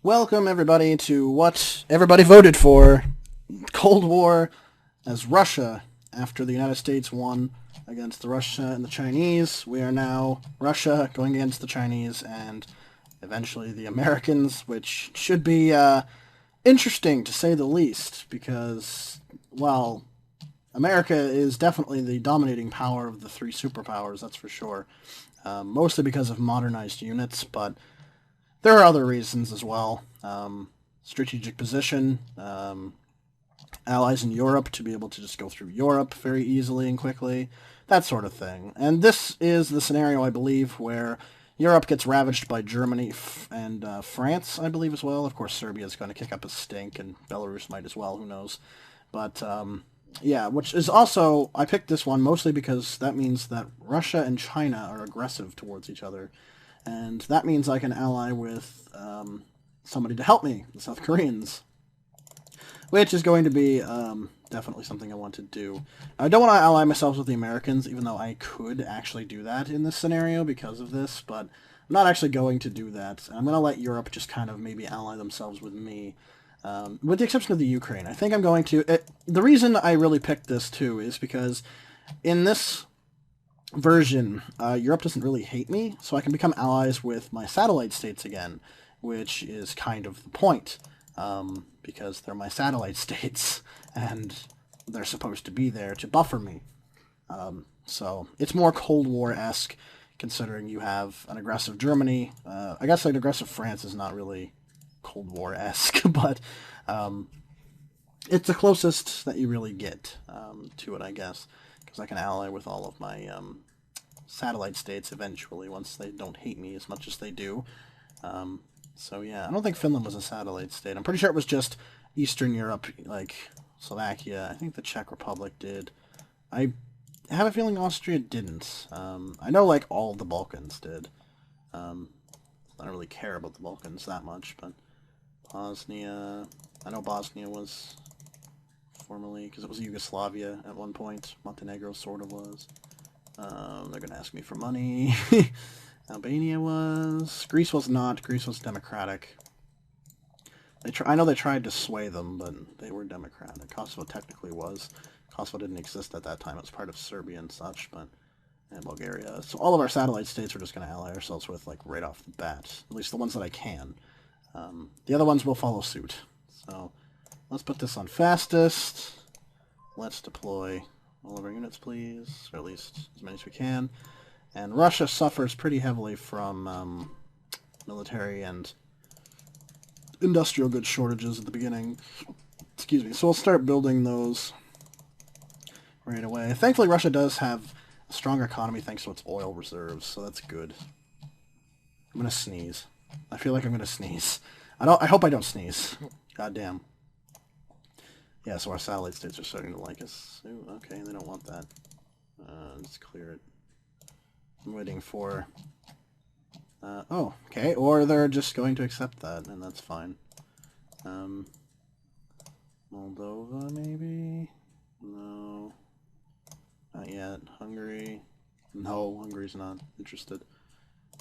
Welcome, everybody, to what everybody voted for, Cold War, as Russia, after the United States won against the Russia and the Chinese. We are now Russia going against the Chinese and eventually the Americans, which should be interesting, to say the least, because, well, America is definitely the dominating power of the three superpowers, that's for sure. Mostly because of modernized units, but there are other reasons as well. Strategic position, allies in Europe to be able to just go through Europe very easily and quickly, that sort of thing. And this is the scenario, I believe, where Europe gets ravaged by Germany and France, I believe, as well. Of course, Serbia is going to kick up a stink, and Belarus might as well, who knows. But, yeah, which is also, I picked this one mostly because that means that Russia and China are aggressive towards each other. And that means I can ally with somebody to help me, the South Koreans, which is going to be definitely something I want to do. I don't want to ally myself with the Americans, even though I could actually do that in this scenario because of this, but I'm not actually going to do that. I'm going to let Europe just kind of maybe ally themselves with me, with the exception of the Ukraine. I think I'm going to... the reason I really picked this, too, is because in this version, Europe doesn't really hate me, so I can become allies with my satellite states again, which is kind of the point, because they're my satellite states, and they're supposed to be there to buffer me. So it's more Cold War-esque, considering you have an aggressive Germany. I guess an aggressive France is not really Cold War-esque, but it's the closest that you really get to it, I guess. Because I can ally with all of my satellite states eventually, once they don't hate me as much as they do. So yeah, I don't think Finland was a satellite state. I'm pretty sure it was just Eastern Europe, like Slovakia. I think the Czech Republic did. I have a feeling Austria didn't. I know, like, all of the Balkans did. I don't really care about the Balkans that much, but Bosnia... I know Bosnia was formerly, because it was Yugoslavia at one point. Montenegro sort of was. They're going to ask me for money. Albania was. Greece was not. Greece was democratic. I know they tried to sway them, but they were democratic. Kosovo technically was. Kosovo didn't exist at that time. It was part of Serbia and such, but... and Bulgaria. So all of our satellite states we're just going to ally ourselves with, like, right off the bat. At least the ones that I can. The other ones will follow suit. So let's put this on fastest. Let's deploy all of our units, please, or at least as many as we can. And Russia suffers pretty heavily from military and industrial goods shortages at the beginning. Excuse me. So we'll start building those right away. Thankfully, Russia does have a stronger economy thanks to its oil reserves, so that's good. I'm gonna sneeze. I feel like I'm gonna sneeze. I hope I don't sneeze. God damn. Yeah, so our satellite states are starting to like us. Ooh, okay, they don't want that. Let's clear it. I'm waiting for... oh, okay, or they're just going to accept that, and that's fine. Moldova, maybe? No. Not yet. Hungary? No, Hungary's not interested.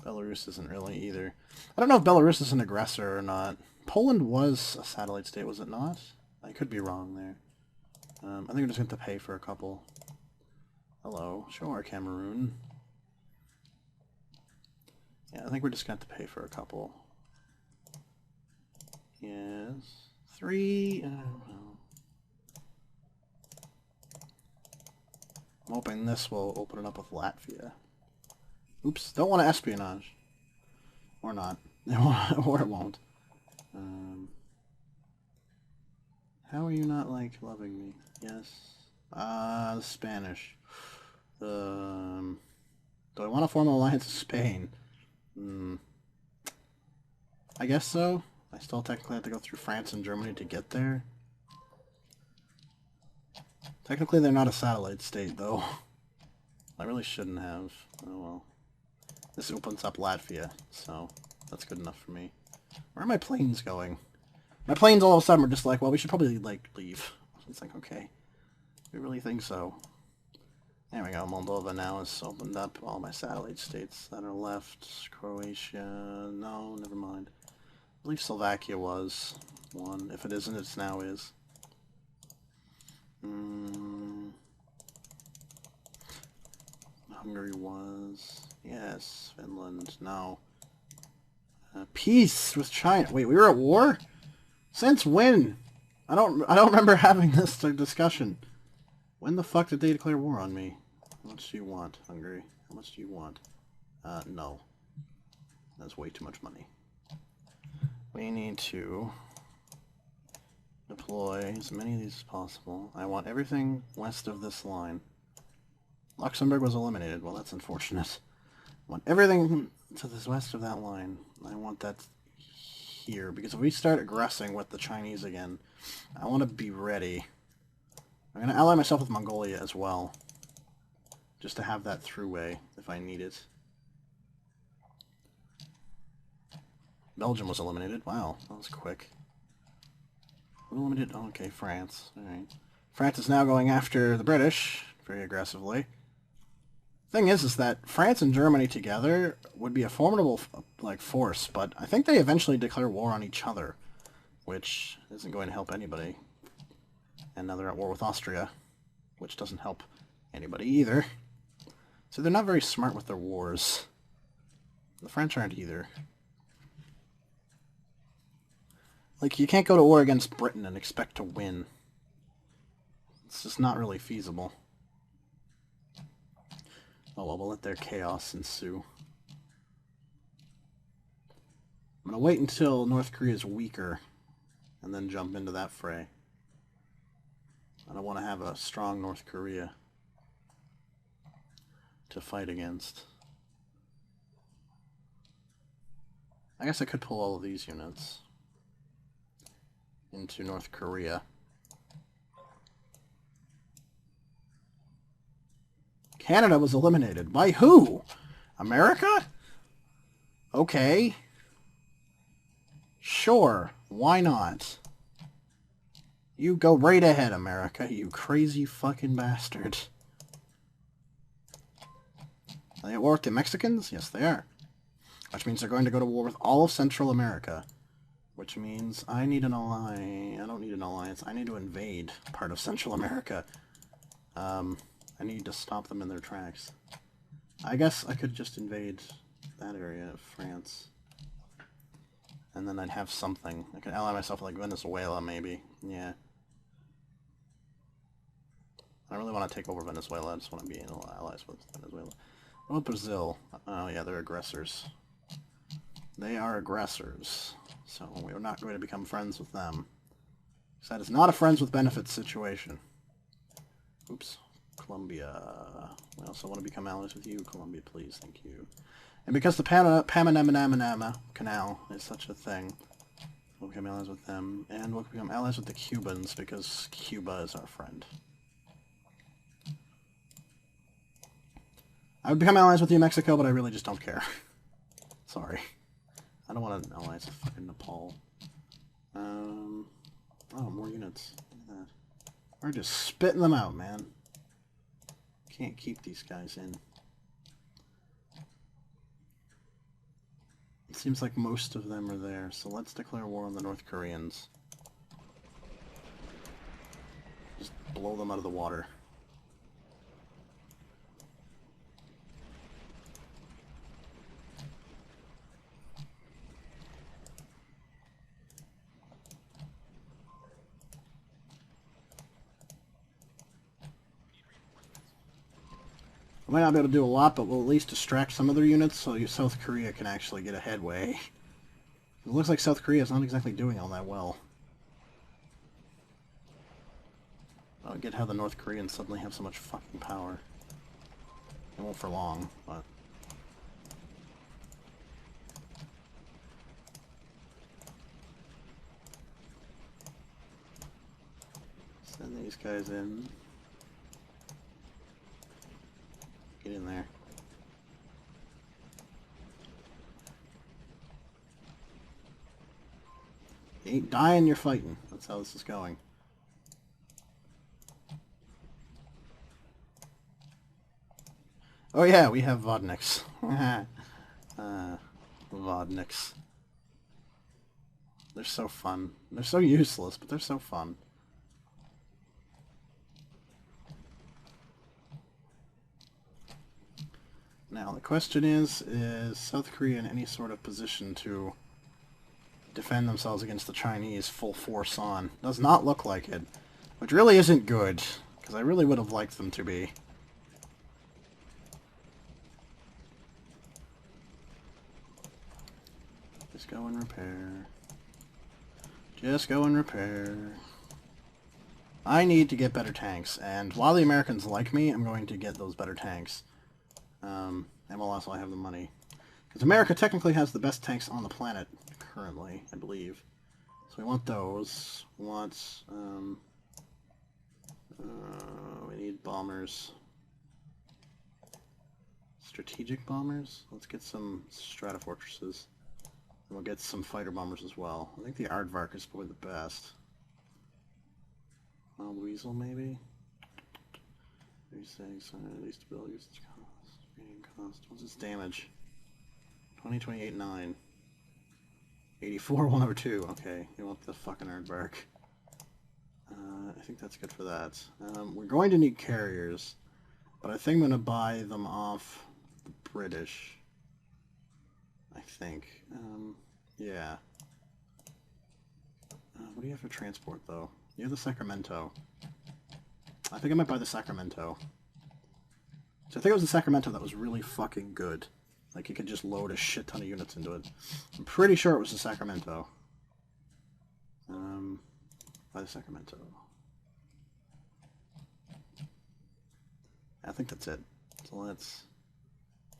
Belarus isn't really either. I don't know if Belarus is an aggressor or not. Poland was a satellite state, was it not? I could be wrong there. I think we're just going to pay for a couple. Hello. Show our Cameroon. Yeah, I think we're just going to pay for a couple. Yes. 3... well. I'm hoping this will open it up with Latvia. Oops, don't want to espionage. Or not. Or it won't. How are you not, like, loving me? Yes. Spanish. Do I want to form an alliance with Spain? I guess so. I still technically have to go through France and Germany to get there. Technically, they're not a satellite state, though. I really shouldn't have. Oh, well. This opens up Latvia, so that's good enough for me. Where are my planes going? My planes all of a sudden were just like, well, we should probably, like, leave. It's like, okay. We really think so. There we go. Moldova now has opened up all my satellite states that are left. Croatia. No, never mind. believe Slovakia was one. If it isn't, it now is. Hungary was. Yes. Finland. No. Peace with China. Wait, we were at war? Since when? I don't remember having this discussion. When the fuck did they declare war on me? How much do you want, Hungary? How much do you want? No. That's way too much money. We need to deploy as many of these as possible. I want everything west of this line. Luxembourg was eliminated. Well, that's unfortunate. I want everything to the west of that line. I want that here, because if we start aggressing with the Chinese again, I want to be ready. I'm going to ally myself with Mongolia as well, just to have that throughway if I need it. Belgium was eliminated. Wow, that was quick. Who eliminated? Oh, okay, France. Alright. France is now going after the British very aggressively. Thing is that France and Germany together would be a formidable force, but I think they eventually declare war on each other, which isn't going to help anybody. And now they're at war with Austria, which doesn't help anybody either. So they're not very smart with their wars. The French aren't either. Like, you can't go to war against Britain and expect to win. It's just not really feasible. Oh well, we'll let their chaos ensue. I'm gonna wait until North Korea is weaker, and then jump into that fray. I don't want to have a strong North Korea to fight against. I guess I could pull all of these units into North Korea. Canada was eliminated. By who? America? Okay. Sure. Why not? You go right ahead, America, you crazy fucking bastard. Are they at war with the Mexicans? Yes, they are. Which means they're going to go to war with all of Central America. Which means I need an ally. I don't need an alliance. I need to invade part of Central America. I need to stop them in their tracks. I guess I could just invade that area of France. And then I'd have something. I could ally myself with, like, Venezuela, maybe. Yeah. I don't really want to take over Venezuela. I just want to be allies with Venezuela. What about Brazil? Oh, yeah, they're aggressors. They are aggressors. So we're not going to become friends with them. Because that is not a friends with benefits situation. Oops. Colombia. I also want to become allies with you, Colombia, please. Thank you. And because the Panama Canal is such a thing, we'll become allies with them. And we'll become allies with the Cubans, because Cuba is our friend. I would become allies with you, Mexico, but I really just don't care. Sorry. I don't want to allies with fucking Nepal. Oh, more units. Look at that. We're just spitting them out, man. Can't keep these guys in. It seems like most of them are there, so let's declare war on the North Koreans. Just blow them out of the water. I might not be able to do a lot, but we'll at least distract some of their units so South Korea can actually get a headway. It looks like South Korea is not exactly doing all that well. I don't get how the North Koreans suddenly have so much fucking power. It won't for long, but... Send these guys in. Get in there. You ain't dying, you're fighting. That's how this is going. Oh yeah, we have Vodniks. Vodniks. They're so fun. They're so useless, but they're so fun. Now, the question is South Korea in any sort of position to defend themselves against the Chinese full force on? Does not look like it. Which really isn't good, because I really would have liked them to be. Just go and repair. Just go and repair. I need to get better tanks, and while the Americans like me, I'm going to get those better tanks. And we'll also have the money. Because America technically has the best tanks on the planet currently, I believe. So we want those. We want, we need bombers. Strategic bombers? Let's get some stratofortresses. And we'll get some fighter bombers as well. I think the Aardvark is probably the best. Weasel, maybe? 36, least abilities, cost, rating cost. What's its damage? 20, 28, 9. 84, 1 over 2. Okay, you want the fucking Aardvark. I think that's good for that. We're going to need carriers, but I think I'm going to buy them off the British. I think. Yeah. What do you have for transport, though? You have the Sacramento. I think I might buy the Sacramento. So I think it was the Sacramento that was really fucking good. Like, you could just load a shit ton of units into it. I'm pretty sure it was the Sacramento. Buy the Sacramento. I think that's it. So let's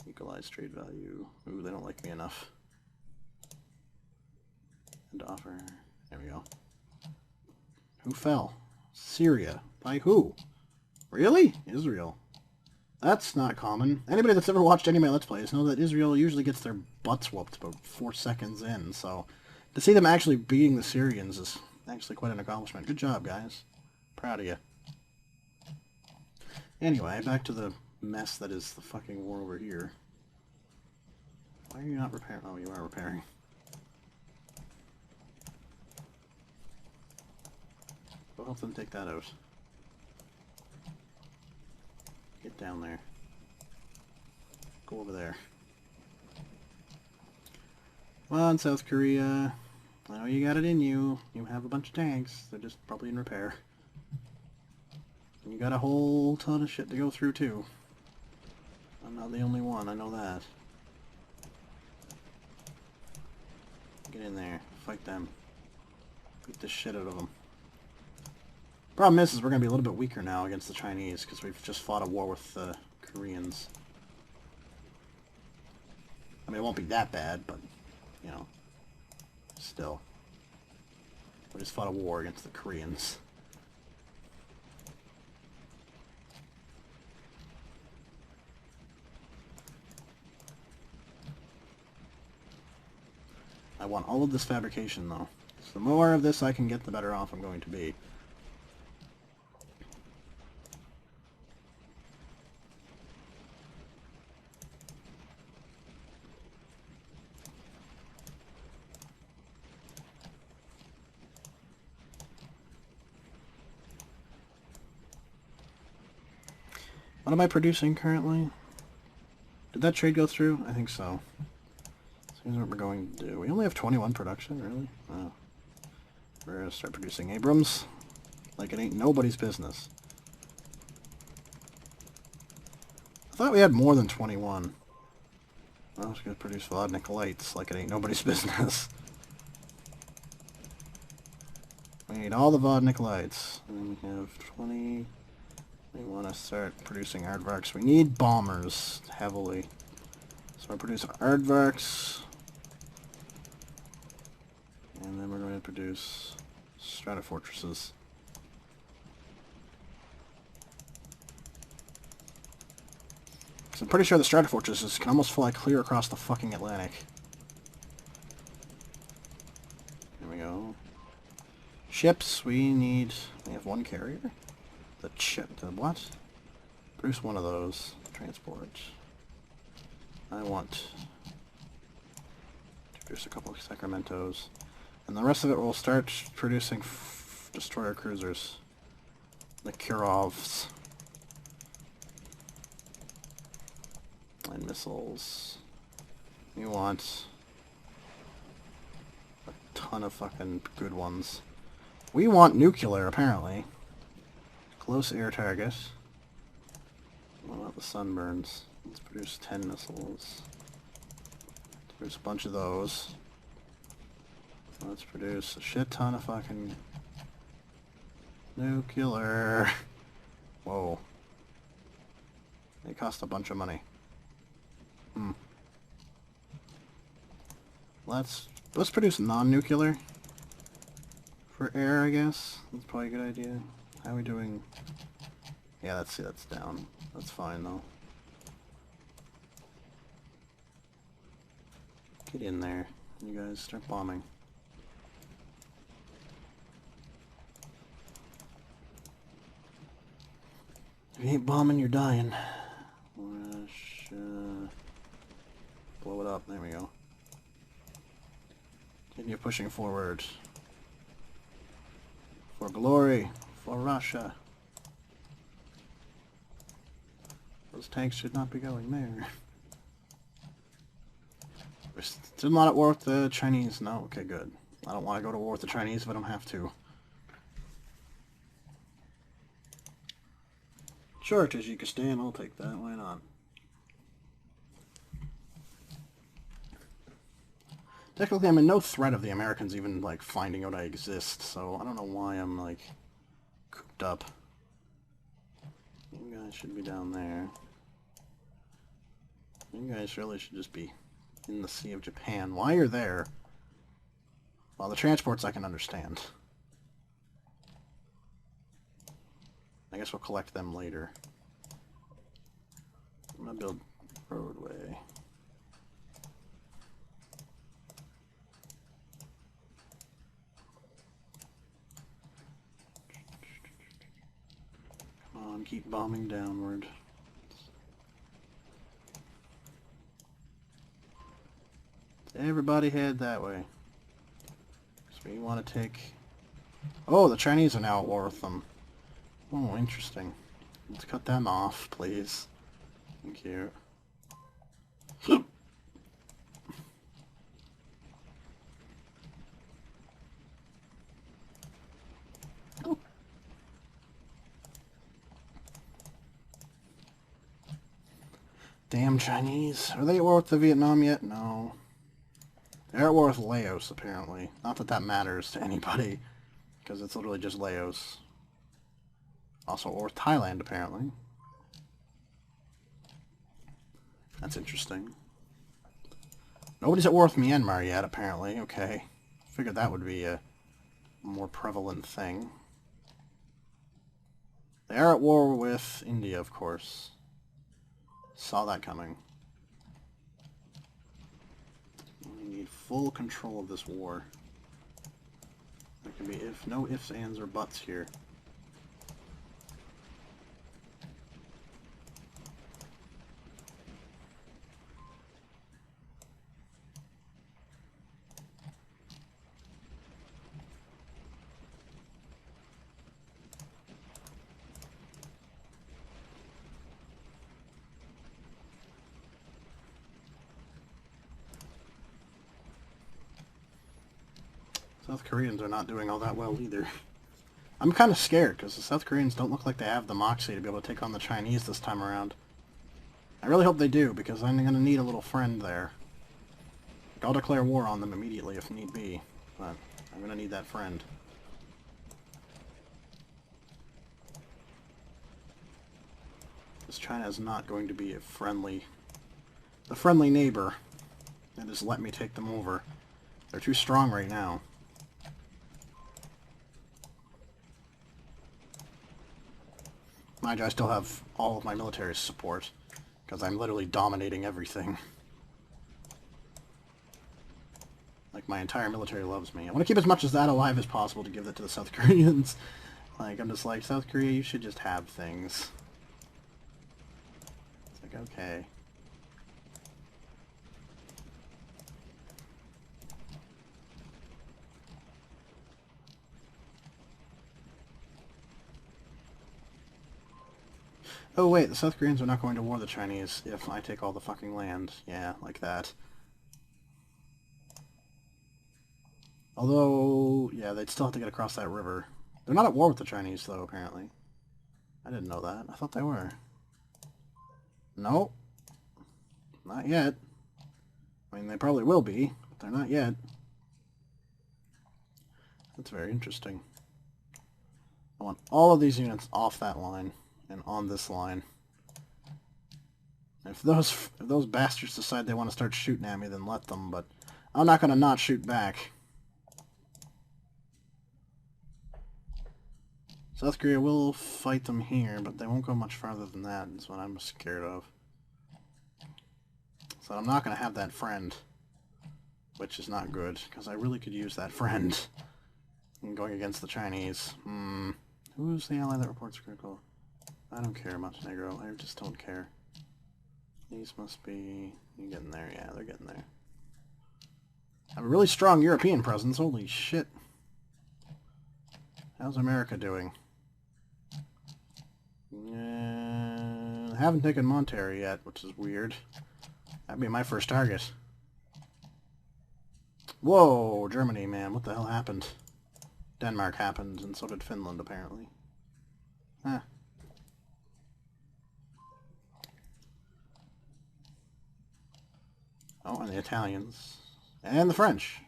equalize trade value. Ooh, they don't like me enough. And offer. There we go. Who fell? Syria. By who? Really? Israel. That's not common. Anybody that's ever watched any of my Let's Plays knows that Israel usually gets their butts whooped about 4 seconds in, so to see them actually beating the Syrians is actually quite an accomplishment. Good job, guys. Proud of you. Anyway, back to the mess that is the fucking war over here. Why are you not repairing? Oh, you are repairing. Go help them take that out. Get down there. Go over there. Come on, South Korea. I know you got it in you. You have a bunch of tanks. They're just probably in repair. And you got a whole ton of shit to go through, too. I'm not the only one, I know that. Get in there. Fight them. Beat the shit out of them. Problem is we're going to be a little bit weaker now against the Chinese, because we've just fought a war with the Koreans. I mean, it won't be that bad, but, you know, still. We just fought a war against the Koreans. I want all of this fabrication, though. So the more of this I can get, the better off I'm going to be. What am I producing currently? Did that trade go through? I think so. So here's what we're going to do. We only have 21 production, really? Oh. We're going to start producing Abrams. Like it ain't nobody's business. I thought we had more than 21. I was going to produce Vodnik lights like it ain't nobody's business. We need all the Vodnik lights. And we have 20... We want to start producing aardvarks. We need bombers heavily. So we'll produce aardvarks. And then we're going to produce stratofortresses. So I'm pretty sure the stratofortresses can almost fly clear across the fucking Atlantic. There we go. Ships, we have one carrier. The what? Produce one of those. Transport. I want to produce a couple of Sacramentos. And the rest of it will start producing destroyer cruisers. The Kurovs. And missiles. You want a ton of fucking good ones. We want nuclear, apparently. Close air target. What about the sunburns? Let's produce 10 missiles. Let's produce a bunch of those. Let's produce a shit ton of fucking nuclear. Whoa. They cost a bunch of money. Let's produce non-nuclear for air, I guess. That's probably a good idea. How are we doing? Yeah, that's down. That's fine though. Get in there. You guys start bombing. If you ain't bombing, you're dying. Blow it up. There we go. Continue pushing forward. For glory. For Russia. Those tanks should not be going there. We're still not at war with the Chinese. No? Okay, good. I don't want to go to war with the Chinese if I don't have to. Sure, Tajikistan, I'll take that. Why not? Technically, I'm in no threat of the Americans even, like, finding out I exist, so I don't know why I'm, like, cooped up. You guys should be down there. You guys really should just be in the Sea of Japan. Why you're there? Well, the transports I can understand. I guess we'll collect them later. I'm gonna build roadway. Come on, keep bombing downward. Everybody head that way. So we want to take... Oh, the Chinese are now at war with them. Oh, interesting. Let's cut them off, please. Thank you. Damn Chinese. Are they at war with the Vietnam yet? No. They're at war with Laos, apparently. Not that that matters to anybody, because it's literally just Laos. Also at war with Thailand, apparently. That's interesting. Nobody's at war with Myanmar yet, apparently. Okay. Figured that would be a more prevalent thing. They are at war with India, of course. Saw that coming. We need full control of this war. There can be no ifs, ands, or buts here. South Koreans are not doing all that well either. I'm kind of scared because the South Koreans don't look like they have the moxie to be able to take on the Chinese this time around. I really hope they do, because I'm going to need a little friend there. I'll declare war on them immediately if need be, but I'm going to need that friend. Because China is not going to be the friendly neighbor that just let me take them over. They're too strong right now. Mind you, I still have all of my military support, because I'm literally dominating everything. Like, my entire military loves me. I want to keep as much of that alive as possible to give that to the South Koreans. Like, I'm just like, South Korea, you should just have things. It's like, okay. Oh wait, the South Koreans are not going to war the Chinese if I take all the fucking land. Yeah, like that. Although, yeah, they'd still have to get across that river. They're not at war with the Chinese, though, apparently. I didn't know that. I thought they were. No. Not yet. I mean, they probably will be, but they're not yet. That's very interesting. I want all of these units off that line and on this line. If those bastards decide they want to start shooting at me, then let them, but I'm not going to not shoot back. South Korea will fight them here, but they won't go much farther than that, is what I'm scared of. So I'm not going to have that friend, which is not good, because I really could use that friend in going against the Chinese. Who's the ally that reports critical? I don't care, Montenegro. I just don't care. These must be... You getting there? Yeah, they're getting there. I have a really strong European presence. Holy shit. How's America doing? I haven't taken Monterrey yet, which is weird. That'd be my first target. Whoa, Germany, man. What the hell happened? Denmark happened, and so did Finland, apparently. Huh. Oh, and the Italians. And the French.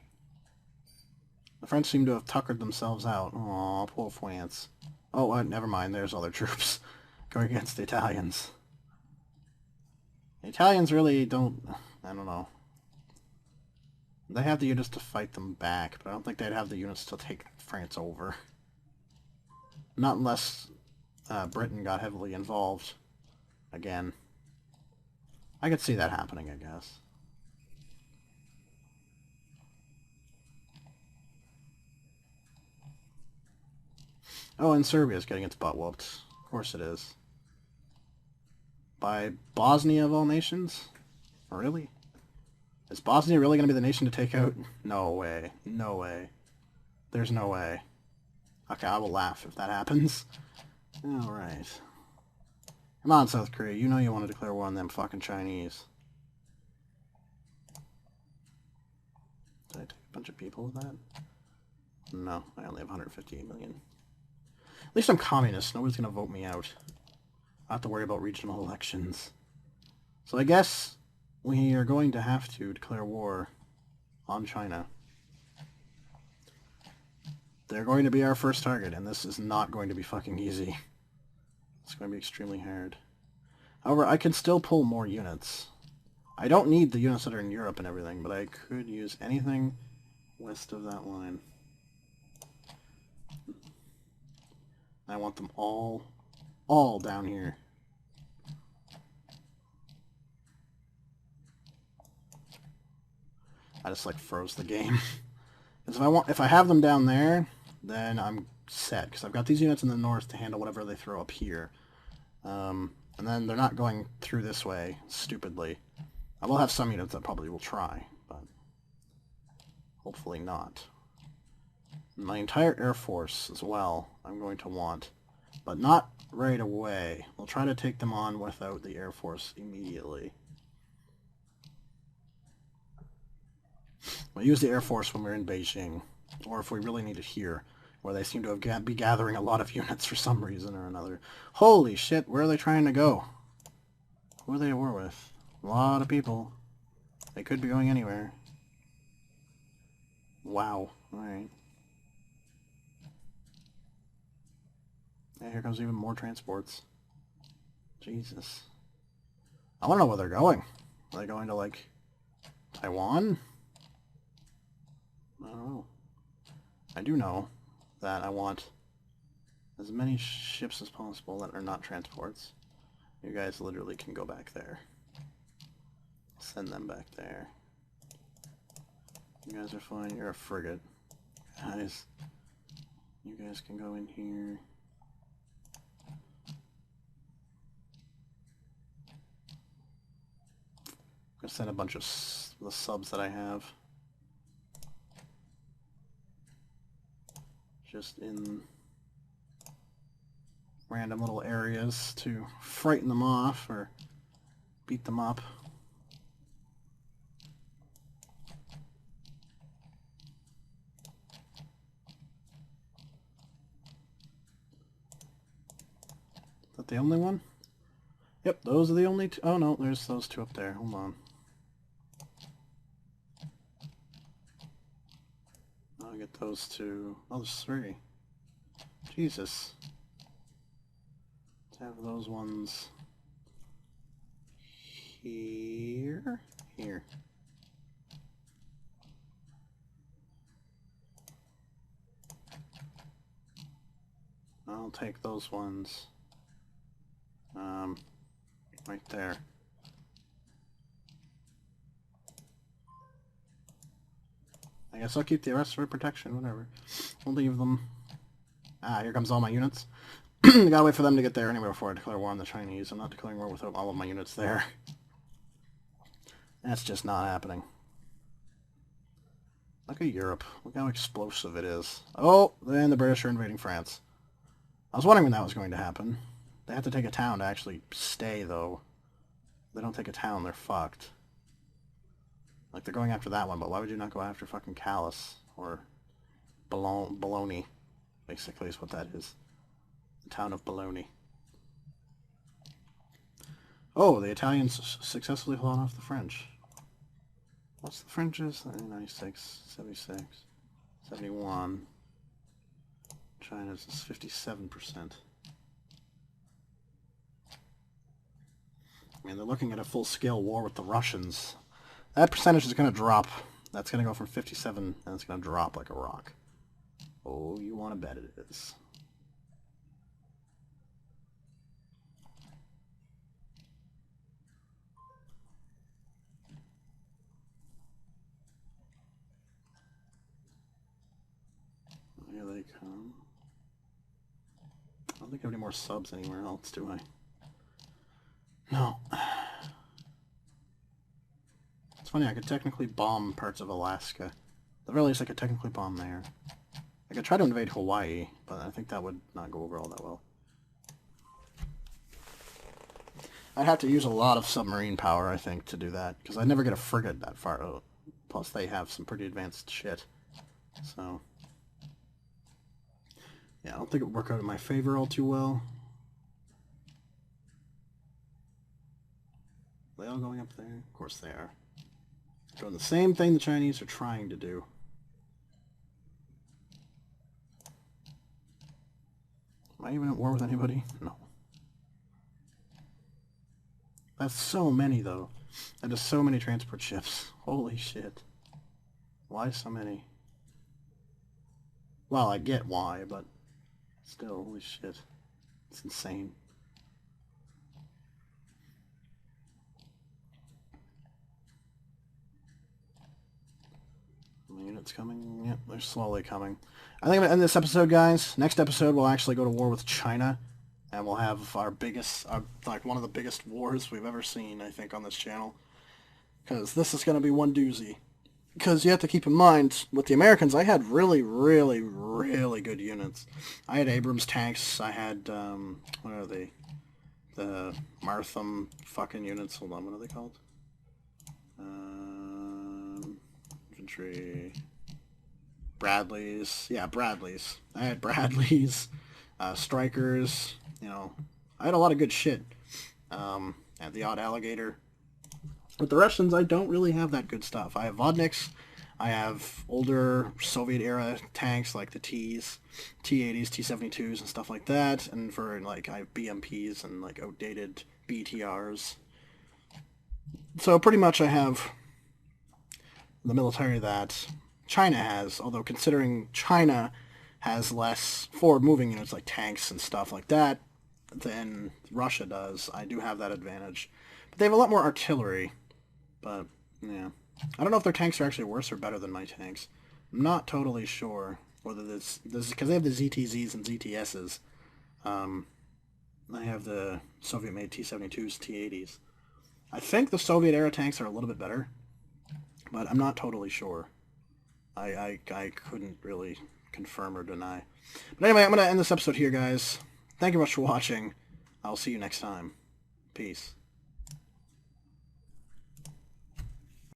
The French seem to have tuckered themselves out. Aw, poor France. Oh, never mind. There's other troops going against the Italians. The Italians really don't... I don't know. They have the units to fight them back, but I don't think they'd have the units to take France over. Not unless Britain got heavily involved again. I could see that happening, I guess. Oh, and Serbia's getting its butt whooped. Of course it is. By Bosnia of all nations? Really? Is Bosnia really going to be the nation to take out? No way. No way. There's no way. Okay, I will laugh if that happens. Alright. Come on, South Korea. You know you want to declare war on them fucking Chinese. Did I take a bunch of people with that? No, I only have 158 million. At least I'm communist. Nobody's going to vote me out. I have to worry about regional elections. So I guess we are going to have to declare war on China. They're going to be our first target, and this is not going to be fucking easy. It's going to be extremely hard. However, I can still pull more units. I don't need the units that are in Europe and everything, but I could use anything west of that line. I want them all down here. I just like froze the game. Because if I have them down there, then I'm set. Because I've got these units in the north to handle whatever they throw up here. And then they're not going through this way, stupidly. I will have some units that probably will try, but hopefully not. My entire Air Force as well, I'm going to want. But not right away. We'll try to take them on without the Air Force immediately. We'll use the Air Force when we're in Beijing. Or if we really need it here, where they seem to be gathering a lot of units for some reason or another. Holy shit, where are they trying to go? Who are they at war with? A lot of people. They could be going anywhere. Wow. Alright. Yeah, here comes even more transports. Jesus. I want to know where they're going. Are they going to, like, Taiwan? I don't know. I do know that I want as many ships as possible that are not transports. You guys literally can go back there. Send them back there. You guys are fine. You're a frigate. Guys, you guys can go in here. I'm going to send a bunch of the subs that I have. Just in random little areas to frighten them off or beat them up. Is that the only one? Yep, those are the only two. Oh no, there's those two up there. Hold on. I'll get those two. Oh, there's three. Jesus. Let's have those ones here. Here. I'll take those ones. Right there. I guess I'll keep the rest for protection, whatever. We'll leave them. Ah, here comes all my units. I gotta wait for them to get there anyway before I declare war on the Chinese. I'm not declaring war with all of my units there. That's just not happening. Look at Europe. Look how explosive it is. Oh, then the British are invading France. I was wondering when that was going to happen. They have to take a town to actually stay, though. If they don't take a town, they're fucked. Like, they're going after that one, but why would you not go after fucking Calais? Or Bologna, basically, is what that is. The town of Bologna. Oh, the Italians successfully hold off the French. What's the French's? 96, 76, 71. China's is 57%. I mean, they're looking at a full-scale war with the Russians. That percentage is going to drop. That's going to go from 57, and it's going to drop like a rock. Oh, you want to bet it is. Here they come. I don't think I have any more subs anywhere else, do I? No. It's funny, I could technically bomb parts of Alaska. At the very least, I could technically bomb there. I could try to invade Hawaii, but I think that would not go over all that well. I'd have to use a lot of submarine power, I think, to do that, because I'd never get a frigate that far out. Plus, they have some pretty advanced shit. So, yeah, I don't think it would work out in my favor all too well. Are they all going up there? Of course they are. Doing the same thing the Chinese are trying to do. Am I even at war with anybody? No. That's so many, though. That is so many transport ships. Holy shit. Why so many? Well, I get why, but still, holy shit. It's insane. My units coming? Yep, they're slowly coming. I think I'm going to end this episode, guys. Next episode, we'll actually go to war with China. And we'll have our biggest, like one of the biggest wars we've ever seen, I think, on this channel. Because this is going to be one doozy. Because you have to keep in mind, with the Americans, I had really, really, really good units. I had Abrams tanks. I had, what are they? The Martham fucking units. Hold on, what are they called? Infantry. Bradleys. Yeah, Bradleys. I had Bradleys. Strikers. You know, I had a lot of good shit. And the odd alligator. With the Russians, I don't really have that good stuff. I have Vodniks. I have older Soviet-era tanks like the Ts, T-80s, T-72s, and stuff like that. And for, like, I have BMPs and, like, outdated BTRs. So pretty much I have the military that China has, although considering China has less forward-moving units like tanks and stuff like that than Russia does, I do have that advantage. But they have a lot more artillery. But, yeah. I don't know if their tanks are actually worse or better than my tanks. I'm not totally sure whether this because they have the ZTZs and ZTSs. I have the Soviet-made T-72s, T-80s. I think the Soviet-era tanks are a little bit better, but I'm not totally sure. I couldn't really confirm or deny. But anyway, I'm going to end this episode here, guys. thank you much for watching. I'll see you next time. Peace.